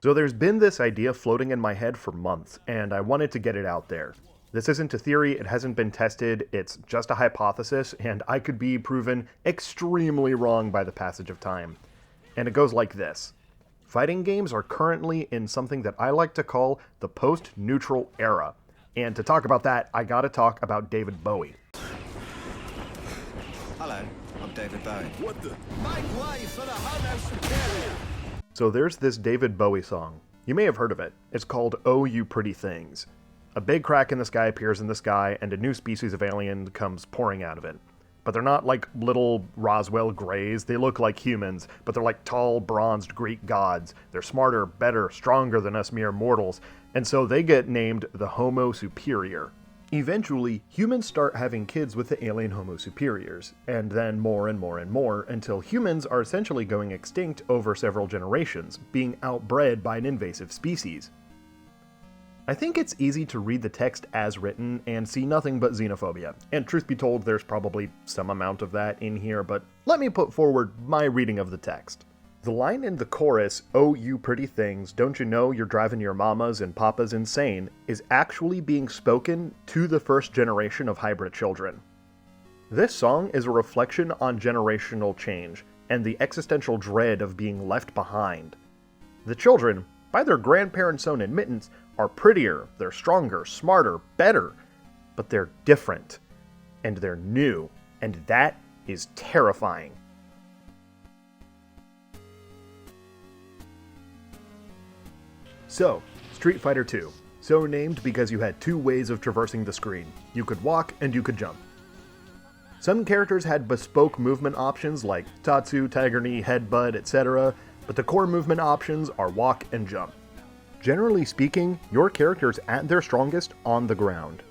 So there's been this idea floating in my head for months, and I wanted to get it out there. This isn't a theory, it hasn't been tested, it's just a hypothesis, and I could be proven extremely wrong by the passage of time. And it goes like this. Fighting games are currently in something that I like to call the post-neutral era. And to talk about that, I gotta talk about David Bowie. Hello, I'm David Bowie. What the? Make way for the Homo Superior! So there's this David Bowie song. You may have heard of it. It's called Oh You Pretty Things. A big crack in the sky appears in the sky, and a new species of alien comes pouring out of it. But they're not like little Roswell Greys. They look like humans, but they're like tall, bronzed Greek gods. They're smarter, better, stronger than us mere mortals, and so they get named the Homo Superior. Eventually, humans start having kids with the alien Homo Superiors, and then more and more and more, until humans are essentially going extinct over several generations, being outbred by an invasive species. I think it's easy to read the text as written and see nothing but xenophobia, and truth be told, there's probably some amount of that in here, but let me put forward my reading of the text. The line in the chorus, "Oh you pretty things, don't you know you're driving your mamas and papas insane," is actually being spoken to the first generation of hybrid children. This song is a reflection on generational change, and the existential dread of being left behind. The children, by their grandparents' own admittance, are prettier, they're stronger, smarter, better, but they're different, and they're new, and that is terrifying. So, Street Fighter 2. So named because you had two ways of traversing the screen. You could walk and you could jump. Some characters had bespoke movement options like Tatsu, Tiger Knee, Headbutt, etc., but the core movement options are walk and jump. Generally speaking, your character's at their strongest on the ground.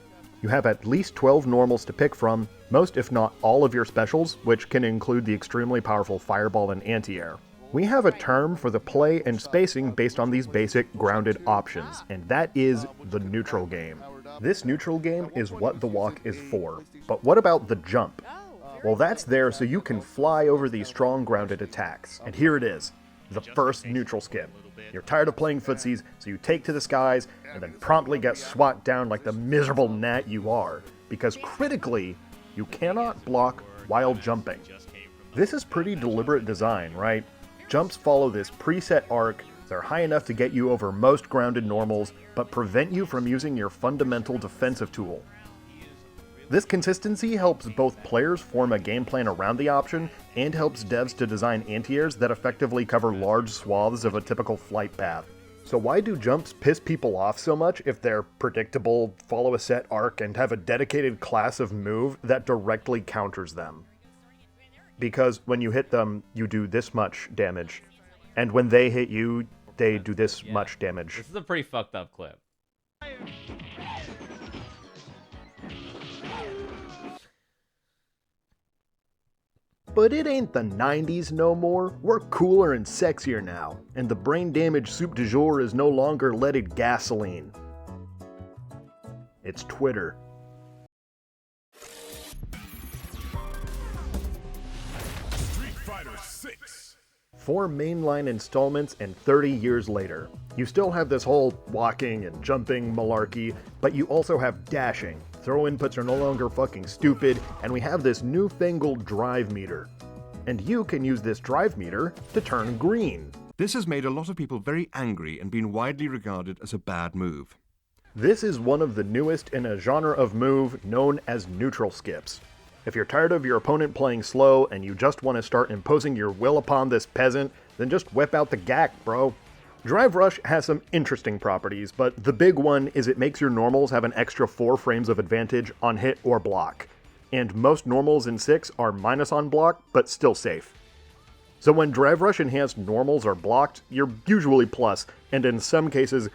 You have at least 12 normals to pick from, most if not all of your specials, which can include the extremely powerful Fireball and Anti-Air. We have a term for the play and spacing based on these basic grounded options, and that is the neutral game. This neutral game is what the walk is for. But what about the jump? Well, that's there so you can fly over these strong grounded attacks. And here it is, the first neutral skip. You're tired of playing footsies, so you take to the skies, and then promptly get swat down like the miserable gnat you are, because critically, you cannot block while jumping. This is pretty deliberate design, right? Jumps follow this preset arc, they're high enough to get you over most grounded normals, but prevent you from using your fundamental defensive tool. This consistency helps both players form a game plan around the option, and helps devs to design anti-airs that effectively cover large swaths of a typical flight path. So why do jumps piss people off so much if they're predictable, follow a set arc, and have a dedicated class of move that directly counters them? Because when you hit them, you do this much damage, and when they hit you, they do this much damage. This is a pretty fucked up clip. But it ain't the 90s no more. We're cooler and sexier now, and the brain damage soup du jour is no longer leaded gasoline. It's Twitter. Street Fighter 6. 4 mainline installments and 30 years later. You still have this whole walking and jumping malarkey, but you also have dashing. Throw inputs are no longer fucking stupid, and we have this newfangled drive meter. And you can use this drive meter to turn green. This has made a lot of people very angry and been widely regarded as a bad move. This is one of the newest in a genre of move known as neutral skips. If you're tired of your opponent playing slow and you just want to start imposing your will upon this peasant, then just whip out the gack, bro. Drive Rush has some interesting properties, but the big one is it makes your normals have an extra 4 frames of advantage on hit or block. And most normals in 6 are minus on block, but still safe. So when Drive Rush enhanced normals are blocked, you're usually plus, and in some cases,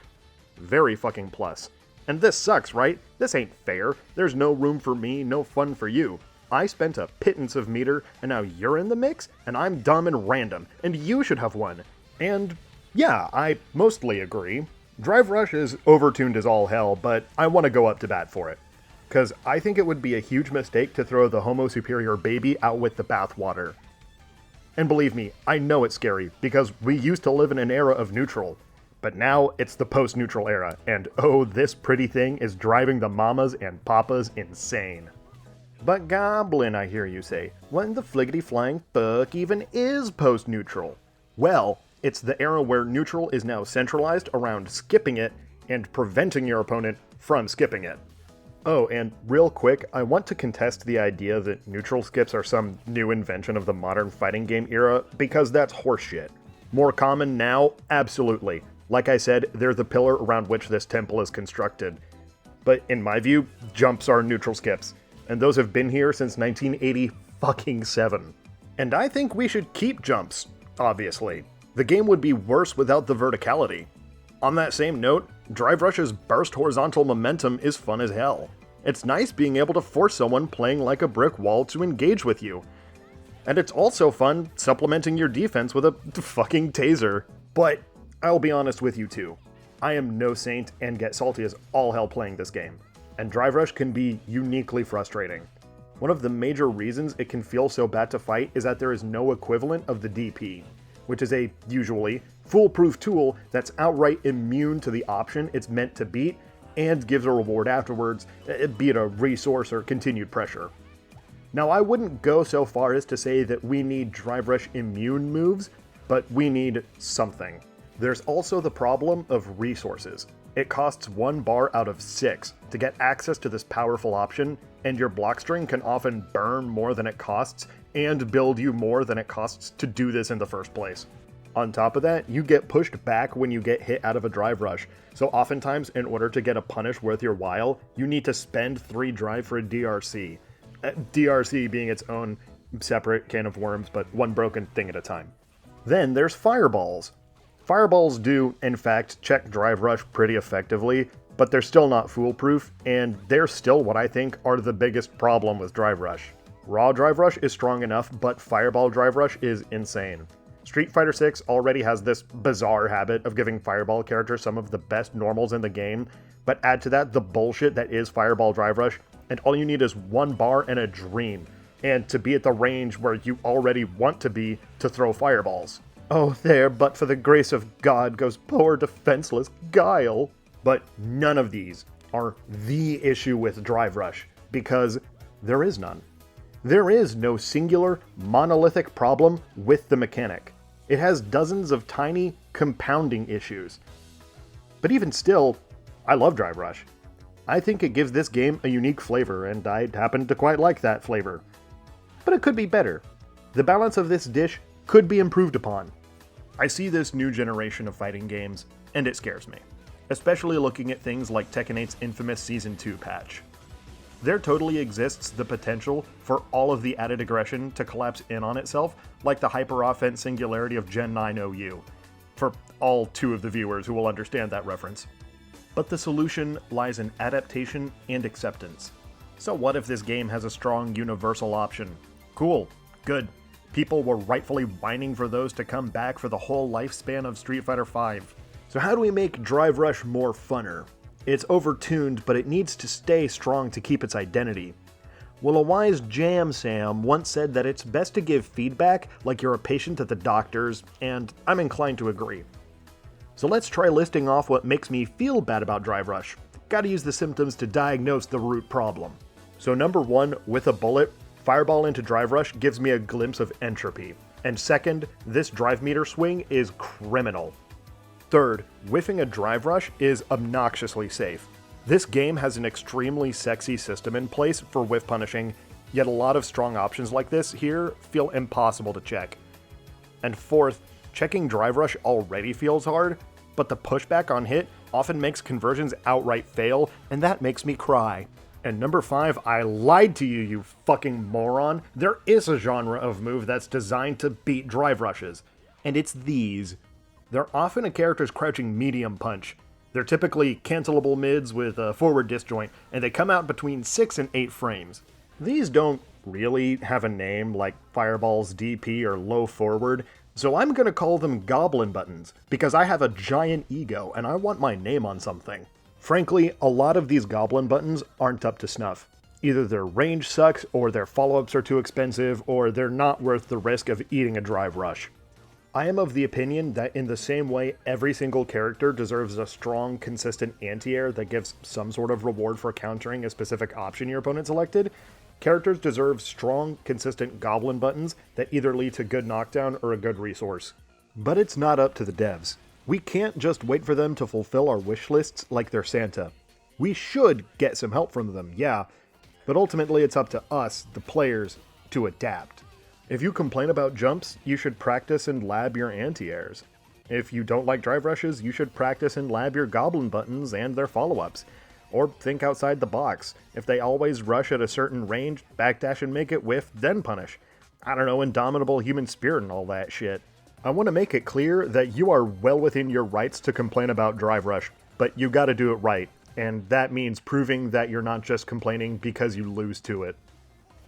very fucking plus. And this sucks, right? This ain't fair. There's no room for me, no fun for you. I spent a pittance of meter, and now you're in the mix, and I'm dumb and random, and you should have one. And yeah, I mostly agree. Drive Rush is overtuned as all hell, but I want to go up to bat for it. Because I think it would be a huge mistake to throw the Homo Superior baby out with the bathwater. And believe me, I know it's scary, because we used to live in an era of neutral. But now it's the post-neutral era, and oh, this pretty thing is driving the mamas and papas insane. But Goblin, I hear you say, what in the fliggity flying fuck even is post-neutral? Well, it's the era where neutral is now centralized around skipping it and preventing your opponent from skipping it. Oh, and real quick, I want to contest the idea that neutral skips are some new invention of the modern fighting game era, because that's horseshit. More common now? Absolutely. Like I said, they're the pillar around which this temple is constructed. But in my view, jumps are neutral skips, and those have been here since 1987. And I think we should keep jumps, obviously. The game would be worse without the verticality. On that same note, Drive Rush's burst horizontal momentum is fun as hell. It's nice being able to force someone playing like a brick wall to engage with you. And it's also fun supplementing your defense with a fucking taser. But I'll be honest with you too. I am no saint and get salty as all hell playing this game. And Drive Rush can be uniquely frustrating. One of the major reasons it can feel so bad to fight is that there is no equivalent of the DP, which is a, usually, foolproof tool that's outright immune to the option it's meant to beat and gives a reward afterwards, be it a resource or continued pressure. Now, I wouldn't go so far as to say that we need Drive Rush immune moves, but we need something. There's also the problem of resources. It costs 1 bar out of 6 to get access to this powerful option, and your block string can often burn more than it costs and build you more than it costs to do this in the first place. On top of that, you get pushed back when you get hit out of a Drive Rush, so oftentimes in order to get a punish worth your while, you need to spend 3 drive for a DRC. DRC being its own separate can of worms, but one broken thing at a time. Then there's fireballs. Fireballs do, in fact, check Drive Rush pretty effectively, but they're still not foolproof, and they're still what I think are the biggest problem with Drive Rush. Raw Drive Rush is strong enough, but Fireball Drive Rush is insane. Street Fighter 6 already has this bizarre habit of giving Fireball characters some of the best normals in the game, but add to that the bullshit that is Fireball Drive Rush, and all you need is 1 bar and a dream, and to be at the range where you already want to be to throw fireballs. Oh, there, but for the grace of God goes poor defenseless Guile. But none of these are the issue with Drive Rush, because there is none. There is no singular, monolithic problem with the mechanic. It has dozens of tiny, compounding issues. But even still, I love Drive Rush. I think it gives this game a unique flavor, and I happen to quite like that flavor. But it could be better. The balance of this dish could be improved upon. I see this new generation of fighting games, and it scares me. Especially looking at things like Tekken 8's infamous Season 2 patch. There totally exists the potential for all of the added aggression to collapse in on itself, like the hyper-offense singularity of Gen 9 OU, for all 2 of the viewers who will understand that reference. But the solution lies in adaptation and acceptance. So what if this game has a strong universal option? Cool, good. People were rightfully whining for those to come back for the whole lifespan of Street Fighter V. So how do we make Drive Rush more funner? It's overtuned, but it needs to stay strong to keep its identity. Well, a wise Jam Sam once said that it's best to give feedback like you're a patient at the doctor's, and I'm inclined to agree. So let's try listing off what makes me feel bad about Drive Rush. Gotta use the symptoms to diagnose the root problem. So number 1, with a bullet, Fireball into Drive Rush gives me a glimpse of entropy. And second, this drive meter swing is criminal. Third, whiffing a Drive Rush is obnoxiously safe. This game has an extremely sexy system in place for whiff punishing, yet a lot of strong options like this here feel impossible to check. And fourth, checking Drive Rush already feels hard, but the pushback on hit often makes conversions outright fail, and that makes me cry. And number 5, I lied to you, you fucking moron. There is a genre of move that's designed to beat Drive Rushes, and it's these. They're often a character's crouching medium punch. They're typically cancelable mids with a forward disjoint, and they come out between 6 and 8 frames. These don't really have a name like Fireball's DP or low forward, so I'm gonna call them Goblin buttons, because I have a giant ego and I want my name on something. Frankly, a lot of these Goblin buttons aren't up to snuff. Either their range sucks, or their follow-ups are too expensive, or they're not worth the risk of eating a Drive Rush. I am of the opinion that in the same way every single character deserves a strong, consistent anti-air that gives some sort of reward for countering a specific option your opponent selected, characters deserve strong, consistent goblin buttons that either lead to good knockdown or a good resource. But it's not up to the devs. We can't just wait for them to fulfill our wish lists like they're Santa. We should get some help from them, yeah, but ultimately it's up to us, the players, to adapt. If you complain about jumps, you should practice and lab your anti-airs. If you don't like drive rushes, you should practice and lab your goblin buttons and their follow-ups. Or think outside the box. If they always rush at a certain range, backdash and make it whiff, then punish. I don't know, indomitable human spirit and all that shit. I want to make it clear that you are well within your rights to complain about drive rush, but you gotta do it right, and that means proving that you're not just complaining because you lose to it.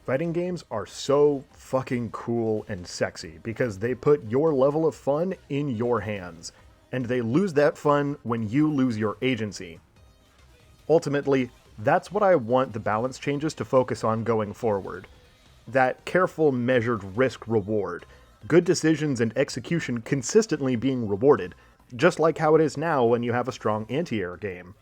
Fighting games are so fucking cool and sexy because they put your level of fun in your hands, and they lose that fun when you lose your agency. Ultimately, that's what I want the balance changes to focus on going forward. That careful, measured risk-reward. Good decisions and execution consistently being rewarded, just like how it is now when you have a strong anti-air game.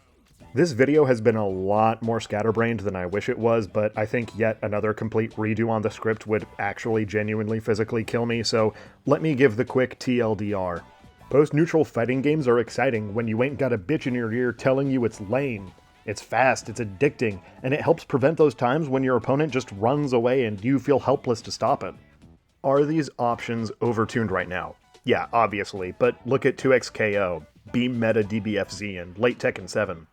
This video has been a lot more scatterbrained than I wish it was, but I think yet another complete redo on the script would actually genuinely physically kill me, so let me give the quick TLDR. Post-neutral fighting games are exciting when you ain't got a bitch in your ear telling you it's lame. It's fast, it's addicting, and it helps prevent those times when your opponent just runs away and you feel helpless to stop it. Are these options overtuned right now? Yeah, obviously, but look at 2XKO, Beam Meta DBFZ, and late Tekken 7.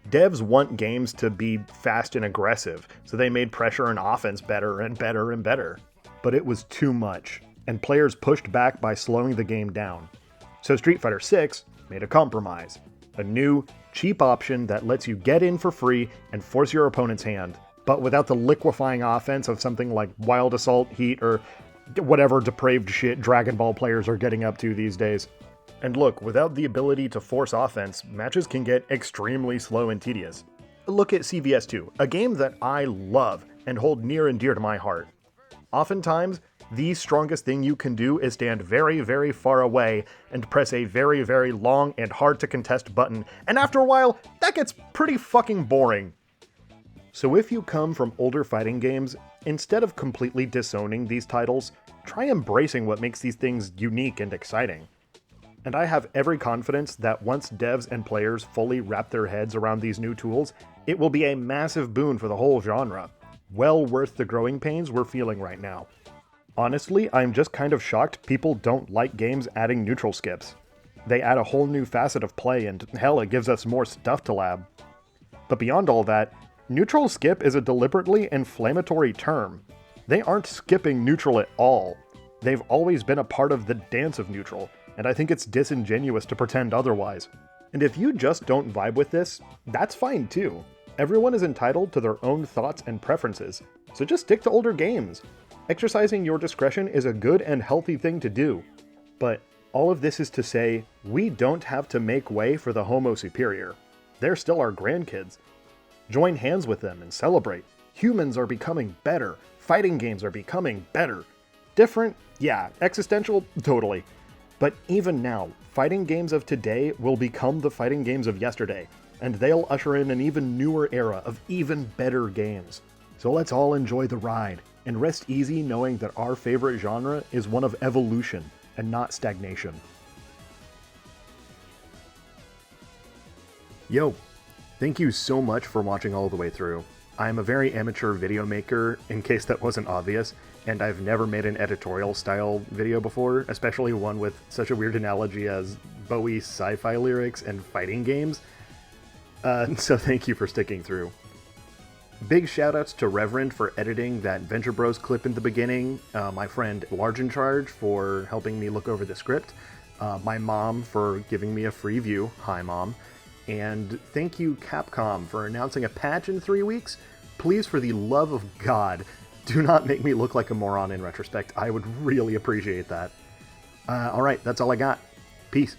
Devs want games to be fast and aggressive, so they made pressure and offense better and better and better. But it was too much, and players pushed back by slowing the game down. So Street Fighter VI made a compromise. A new, cheap option that lets you get in for free and force your opponent's hand, but without the liquefying offense of something like Wild Assault, Heat, or whatever depraved shit Dragon Ball players are getting up to these days. And look, without the ability to force offense, matches can get extremely slow and tedious. Look at CVS2, a game that I love and hold near and dear to my heart. Oftentimes, the strongest thing you can do is stand very, very far away and press a very, very long and hard to contest button, and after a while, that gets pretty fucking boring. So if you come from older fighting games, instead of completely disowning these titles, try embracing what makes these things unique and exciting. And I have every confidence that once devs and players fully wrap their heads around these new tools, it will be a massive boon for the whole genre. Well worth the growing pains we're feeling right now. Honestly, I'm just kind of shocked people don't like games adding neutral skips. They add a whole new facet of play, and hell, it gives us more stuff to lab. But beyond all that, neutral skip is a deliberately inflammatory term. They aren't skipping neutral at all. They've always been a part of the dance of neutral, and I think it's disingenuous to pretend otherwise. And if you just don't vibe with this, that's fine too. Everyone is entitled to their own thoughts and preferences, so just stick to older games. Exercising your discretion is a good and healthy thing to do. But all of this is to say, we don't have to make way for the Homo superior. They're still our grandkids. Join hands with them and celebrate. Humans are becoming better. Fighting games are becoming better. Different? Yeah. Existential? Totally. But even now, fighting games of today will become the fighting games of yesterday, and they'll usher in an even newer era of even better games. So let's all enjoy the ride, and rest easy knowing that our favorite genre is one of evolution and not stagnation. Yo, thank you so much for watching all the way through. I'm a very amateur video maker, in case that wasn't obvious, and I've never made an editorial style video before, especially one with such a weird analogy as Bowie sci-fi lyrics and fighting games. So thank you for sticking through. Big shoutouts to Reverend for editing that Venture Bros clip in the beginning, my friend Large in Charge for helping me look over the script, my mom for giving me a free view, hi mom, and thank you Capcom for announcing a patch in 3 weeks. Please, for the love of God, do not make me look like a moron in retrospect. I would really appreciate that. Alright, that's all I got. Peace.